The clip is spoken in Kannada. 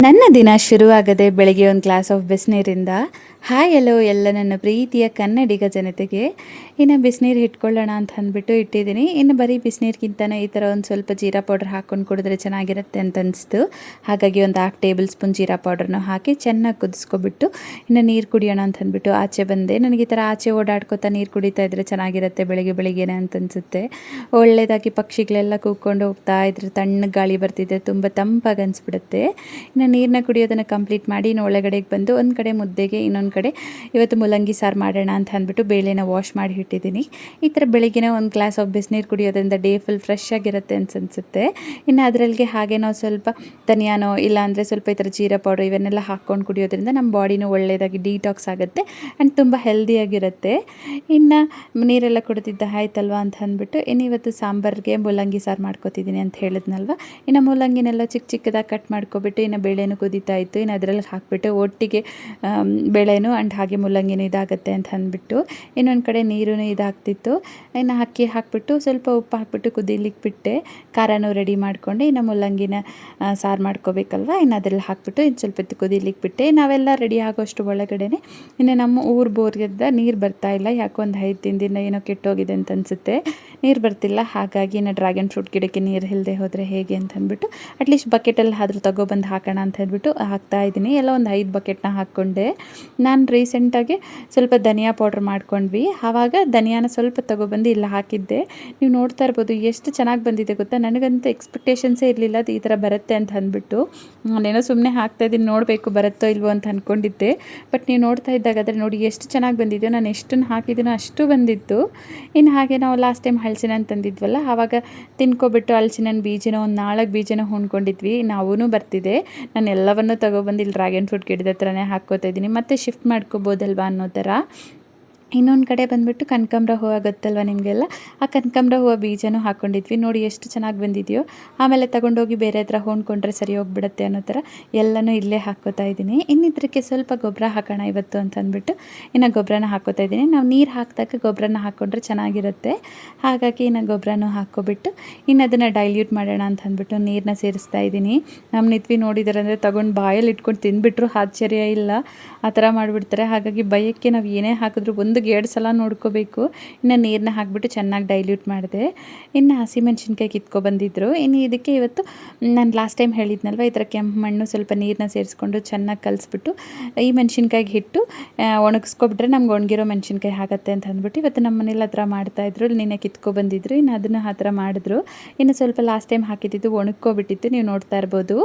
ನನ್ನ ದಿನ ಶುರುವಾಗದೆ ಬೆಳಗ್ಗೆ ಒಂದು ಗ್ಲಾಸ್ ಆಫ್ ಬಿಸಿನೀರಿಂದ. ಹಾಯ್ ಎಲ್ಲೋ ಎಲ್ಲ ನನ್ನ ಪ್ರೀತಿಯ ಕನ್ನಡಿಗ ಜನತೆಗೆ. ಇನ್ನು ಬಿಸಿನೀರು ಇಟ್ಕೊಳ್ಳೋಣ ಅಂತ ಅಂದ್ಬಿಟ್ಟು ಇಟ್ಟಿದ್ದೀನಿ. ಇನ್ನು ಬರೀ ಬಿಸಿನೀರಿಗಿಂತನೇ ಈ ಥರ ಒಂದು ಸ್ವಲ್ಪ ಜೀರಾ ಪೌಡ್ರ್ ಹಾಕ್ಕೊಂಡು ಕುಡಿದ್ರೆ ಚೆನ್ನಾಗಿರುತ್ತೆ ಅಂತ ಅನಿಸ್ತು. ಹಾಗಾಗಿ ಒಂದು 1/2 ಟೇಬಲ್ ಸ್ಪೂನ್ ಜೀರಾ ಪೌಡ್ರನ್ನ ಹಾಕಿ ಚೆನ್ನಾಗಿ ಕುದಿಸ್ಕೊಬಿಟ್ಟು ಇನ್ನು ನೀರು ಕುಡಿಯೋಣ ಅಂತ ಅಂದ್ಬಿಟ್ಟು ಆಚೆ ಬಂದೆ. ನನಗೆ ಈ ಥರ ಆಚೆ ಓಡಾಡ್ಕೊತಾ ನೀರು ಕುಡಿತಾ ಇದ್ದರೆ ಚೆನ್ನಾಗಿರುತ್ತೆ ಬೆಳಗ್ಗೆ ಬೆಳಿಗ್ಗೆನೇ ಅಂತ ಅನಿಸುತ್ತೆ. ಒಳ್ಳೆಯದಾಗಿ ಪಕ್ಷಿಗಳೆಲ್ಲ ಕೂಗ್ಕೊಂಡು ಹೋಗ್ತಾ ಇದ್ರೆ ತಣ್ಣಗೆ ಗಾಳಿ ಬರ್ತಿದೆ, ತುಂಬ ತಂಪಾಗಿ ಅನಿಸ್ಬಿಡುತ್ತೆ. ಇನ್ನು ನೀರನ್ನ ಕುಡಿಯೋದನ್ನು ಕಂಪ್ಲೀಟ್ ಮಾಡಿ ಇನ್ನು ಒಳಗಡೆಗೆ ಬಂದು ಒಂದು ಕಡೆ ಮುದ್ದೆಗೆ, ಇನ್ನೊಂದು ಕಡೆ ಇವತ್ತು ಮೂಲಂಗಿ ಸಾರು ಮಾಡೋಣ ಅಂತ ಅಂದ್ಬಿಟ್ಟು ಬೇಳೆನ ವಾಶ್ ಮಾಡಿ ಇಟ್ಟಿದ್ದೀನಿ. ಈ ಥರ ಬೆಳಿಗ್ಗೆನೇ ಒಂದು ಗ್ಲಾಸ್ ಆಫ್ ಬಿಸಿನೀರು ಕುಡಿಯೋದ್ರಿಂದ ಡೇ ಫುಲ್ ಫ್ರೆಶ್ ಆಗಿರುತ್ತೆ ಅನಿಸುತ್ತೆ. ಇನ್ನು ಅದರಲ್ಲಿಗೆ ಹಾಗೆ ನಾವು ಸ್ವಲ್ಪ ಧನಿಯಾನೋ ಇಲ್ಲಾಂದರೆ ಸ್ವಲ್ಪ ಈ ಥರ ಜೀರಾ ಪೌಡ್ರ್ ಇವನ್ನೆಲ್ಲ ಹಾಕ್ಕೊಂಡು ಕುಡಿಯೋದ್ರಿಂದ ನಮ್ಮ ಬಾಡಿನೂ ಒಳ್ಳೆಯದಾಗಿ ಡೀಟಾಕ್ಸ್ ಆಗುತ್ತೆ ಆ್ಯಂಡ್ ತುಂಬ ಹೆಲ್ದಿಯಾಗಿರುತ್ತೆ. ಇನ್ನು ನೀರೆಲ್ಲ ಕುಡಿದಿದ್ದ ಆಯ್ತಲ್ವ ಅಂತ ಅಂದ್ಬಿಟ್ಟು ಇನ್ನು ಇವತ್ತು ಸಾಂಬಾರಿಗೆ ಮೂಲಂಗಿ ಸಾರು ಮಾಡ್ಕೊತಿದ್ದೀನಿ ಅಂತ ಹೇಳಿದ್ನಲ್ವ. ಇನ್ನು ಮೂಲಂಗಿನೆಲ್ಲ ಚಿಕ್ಕ ಚಿಕ್ಕದಾಗಿ ಕಟ್ ಮಾಡ್ಕೊಬಿಟ್ಟು ಇನ್ನು ಬೇಳೆನೂ ಕುದೀತಾ ಇತ್ತು. ಇನ್ನು ಅದರಲ್ಲಿ ಹಾಕಿಬಿಟ್ಟು ಒಟ್ಟಿಗೆ ಬೇಳೆನೂ ಆ್ಯಂಡ್ ಹಾಗೆ ಮೂಲಂಗಿನೂ ಇದಾಗುತ್ತೆ ಅಂತ ಅಂದ್ಬಿಟ್ಟು ಇನ್ನೊಂದು ಕಡೆ ನೀರೂ ಇದಾಗ್ತಿತ್ತು. ಇನ್ನು ಅಕ್ಕಿ ಹಾಕಿಬಿಟ್ಟು ಸ್ವಲ್ಪ ಉಪ್ಪು ಹಾಕಿಬಿಟ್ಟು ಕುದೀಲಿಕ್ಕೆ ಬಿಟ್ಟೆ. ಖಾರನೂ ರೆಡಿ ಮಾಡಿಕೊಂಡು ಇನ್ನು ಮೂಲಂಗಿನ ಸಾರು ಮಾಡ್ಕೋಬೇಕಲ್ವ. ಇನ್ನು ಅದರಲ್ಲಿ ಹಾಕಿಬಿಟ್ಟು ಇನ್ನು ಸ್ವಲ್ಪ ಹೊತ್ತು ಕುದೀಲಿಕ್ಕೆ ಬಿಟ್ಟೆ. ನಾವೆಲ್ಲ ರೆಡಿ ಆಗೋಷ್ಟು ಒಳಗಡೆ ಇನ್ನು ನಮ್ಮ ಊರು ಬೋರ್ಗಿಂದ ನೀರು ಬರ್ತಾಯಿಲ್ಲ. ಯಾಕೋ ಒಂದು 5 ದಿನದಿಂದ ಏನೋ ಕೆಟ್ಟೋಗಿದೆ ಅಂತ ಅನಿಸುತ್ತೆ, ನೀರು ಬರ್ತಿಲ್ಲ. ಹಾಗಾಗಿ ಇನ್ನು ಡ್ರ್ಯಾಗನ್ ಫ್ರೂಟ್ ಗಿಡಕ್ಕೆ ನೀರು ಇಲ್ಲದೆ ಹೋದರೆ ಹೇಗೆ ಅಂತ ಅಂದ್ಬಿಟ್ಟು ಅಟ್ಲೀಸ್ಟ್ ಬಕೆಟಲ್ಲಿ ಆದರೂ ತಗೊಬಂದು ಹಾಕೋಣ ಅಂತ ಹೇಳ್ಬಿಟ್ಟು ಹಾಕ್ತಾಯಿದ್ದೀನಿ. ಎಲ್ಲ ಒಂದು 5 ಬಕೆಟ್ನ ಹಾಕ್ಕೊಂಡೆ. ನಾನು ರೀಸೆಂಟಾಗಿ ಸ್ವಲ್ಪ ಧನಿಯಾ ಪೌಡ್ರ್ ಮಾಡ್ಕೊಂಡ್ವಿ, ಆವಾಗ ಧನಿಯಾನ ಸ್ವಲ್ಪ ತೊಗೊಬಂದು ಇಲ್ಲಿ ಹಾಕಿದ್ದೆ. ನೀವು ನೋಡ್ತಾ ಇರ್ಬೋದು ಎಷ್ಟು ಚೆನ್ನಾಗಿ ಬಂದಿದೆ ಗೊತ್ತಾ. ನನಗಂತೂ ಎಕ್ಸ್ಪೆಕ್ಟೇಷನ್ಸೇ ಇರಲಿಲ್ಲ ಅದು ಈ ಥರ ಬರುತ್ತೆ ಅಂತ ಅಂದ್ಬಿಟ್ಟು. ನಾನೇನೋ ಸುಮ್ಮನೆ ಹಾಕ್ತಾಯಿದ್ದೀನಿ, ನೋಡಬೇಕು ಬರುತ್ತೋ ಇಲ್ವೋ ಅಂತ ಅಂದ್ಕೊಂಡಿದ್ದೆ. ಬಟ್ ನೀವು ನೋಡ್ತಾ ಇದ್ದಾಗಾದರೆ ನೋಡಿ ಎಷ್ಟು ಚೆನ್ನಾಗಿ ಬಂದಿದೆಯೋ. ನಾನು ಎಷ್ಟನ್ನು ಹಾಕಿದ್ದೀನೋ ಅಷ್ಟು ಬಂದಿತ್ತು. ಇನ್ನು ಹಾಗೆ ನಾವು ಲಾಸ್ಟ್ ಟೈಮ್ ಹಲಸಿನ ತಂದಿದ್ವಲ್ಲ, ಆವಾಗ ತಿನ್ಕೊಬಿಟ್ಟು ಹಲಸಿನ ಬೀಜನ ಒಂದು 4 ಬೀಜನ ಹೊಂದ್ಕೊಂಡಿದ್ವಿ. ನಾವೂ ಬರ್ತಿದೆ. ನಾನು ಎಲ್ಲವನ್ನೂ ತೊಗೊಬಂದು ಇಲ್ಲಿ ಡ್ರ್ಯಾಗನ್ ಫ್ರೂಟ್ ಗಿಡದ ಹತ್ರನೇ ಹಾಕ್ಕೋತಾ ಇದ್ದೀನಿ. ಮತ್ತೆ ಶಿಫ್ಟ್ ಮಾಡ್ಕೋಬೋದಲ್ವಾ ಅನ್ನೋ ಥರ. ಇನ್ನೊಂದು ಕಡೆ ಬಂದುಬಿಟ್ಟು ಕನಕಾಂಬರ ಹೂವು ಗೊತ್ತಲ್ವ ನಿಮಗೆಲ್ಲ, ಆ ಕನಕಾಂಬರ ಹೂವು ಬೀಜನೂ ಹಾಕ್ಕೊಂಡಿದ್ವಿ. ನೋಡಿ ಎಷ್ಟು ಚೆನ್ನಾಗಿ ಬಂದಿದೆಯೋ. ಆಮೇಲೆ ತಗೊಂಡೋಗಿ ಬೇರೆ ಹತ್ರ ಹೊಂದ್ಕೊಂಡ್ರೆ ಸರಿ ಹೋಗ್ಬಿಡುತ್ತೆ ಅನ್ನೋ ಥರ ಎಲ್ಲನೂ ಇಲ್ಲೇ ಹಾಕ್ಕೋತಾ ಇದ್ದೀನಿ. ಇನ್ನು ಇದಕ್ಕೆ ಸ್ವಲ್ಪ ಗೊಬ್ಬರ ಹಾಕೋಣ ಇವತ್ತು ಅಂತ ಅಂದ್ಬಿಟ್ಟು ಇನ್ನು ಗೊಬ್ಬರನ ಹಾಕ್ಕೋತಾ ಇದ್ದೀನಿ. ನಾವು ನೀರು ಹಾಕಿದಾಗ ಗೊಬ್ಬರನ ಹಾಕ್ಕೊಂಡ್ರೆ ಚೆನ್ನಾಗಿರುತ್ತೆ. ಹಾಗಾಗಿ ಇನ್ನು ಗೊಬ್ಬರನೂ ಹಾಕ್ಕೊಬಿಟ್ಟು ಇನ್ನು ಅದನ್ನು ಡೈಲ್ಯೂಟ್ ಮಾಡೋಣ ಅಂತ ಅಂದ್ಬಿಟ್ಟು ನೀರನ್ನ ಸೇರಿಸ್ತಾ ಇದ್ದೀನಿ. ನಮ್ಮ ನಿತ್ವಿ ನೋಡಿದ್ದಾರೆ ಅಂದರೆ ತಗೊಂಡು ಬಾಯಲ್ಲಿ ಇಟ್ಕೊಂಡು ತಿಂದುಬಿಟ್ರು, ಆಶ್ಚರ್ಯ ಇಲ್ಲ, ಆ ಥರ ಮಾಡಿಬಿಡ್ತಾರೆ. ಹಾಗಾಗಿ ಭಯಕ್ಕೆ ನಾವು ಏನೇ ಹಾಕಿದ್ರು 1-2 ಸಲ ನೋಡ್ಕೋಬೇಕು. ಇನ್ನು ನೀರನ್ನ ಹಾಕಿಬಿಟ್ಟು ಚೆನ್ನಾಗಿ ಡೈಲ್ಯೂಟ್ ಮಾಡಿದೆ. ಇನ್ನು ಹಸಿಮೆಣ್ಸಿನ್ಕಾಯಿ ಕಿತ್ಕೊಬಂದಿದ್ರು. ಇನ್ನು ಇದಕ್ಕೆ ಇವತ್ತು ನಾನು ಲಾಸ್ಟ್ ಟೈಮ್ ಹೇಳಿದ್ನಲ್ವ, ಈ ಥರ ಕೆಂಪು ಮಣ್ಣು ಸ್ವಲ್ಪ ನೀರನ್ನ ಸೇರಿಸ್ಕೊಂಡು ಚೆನ್ನಾಗಿ ಕಲಿಸ್ಬಿಟ್ಟು ಈ ಮೆಣಸಿನ್ಕಾಯಿಗೆ ಹಿಟ್ಟು ಒಣಗಿಸ್ಕೊಬಿಟ್ರೆ ನಮ್ಗೆ ಒಣಗಿರೋ ಮೆಣಸಿನ್ಕಾಯಿ ಆಗುತ್ತೆ ಅಂತ ಅಂದ್ಬಿಟ್ಟು ಇವತ್ತು ನಮ್ಮ ಮನೇಲಿ ಆ ಥರ ಮಾಡ್ತಾಯಿದ್ರು. ನಿನ್ನೆ ಕಿತ್ಕೊಬಂದಿದ್ರು. ಇನ್ನು ಅದನ್ನು ಆ ಥರ ಮಾಡಿದ್ರು. ಇನ್ನು ಸ್ವಲ್ಪ ಲಾಸ್ಟ್ ಟೈಮ್ ಹಾಕಿದ್ದು ಒಣಗ್ಕೊಬಿಟ್ಟಿತ್ತು, ನೀವು ನೋಡ್ತಾ ಇರ್ಬೋದು.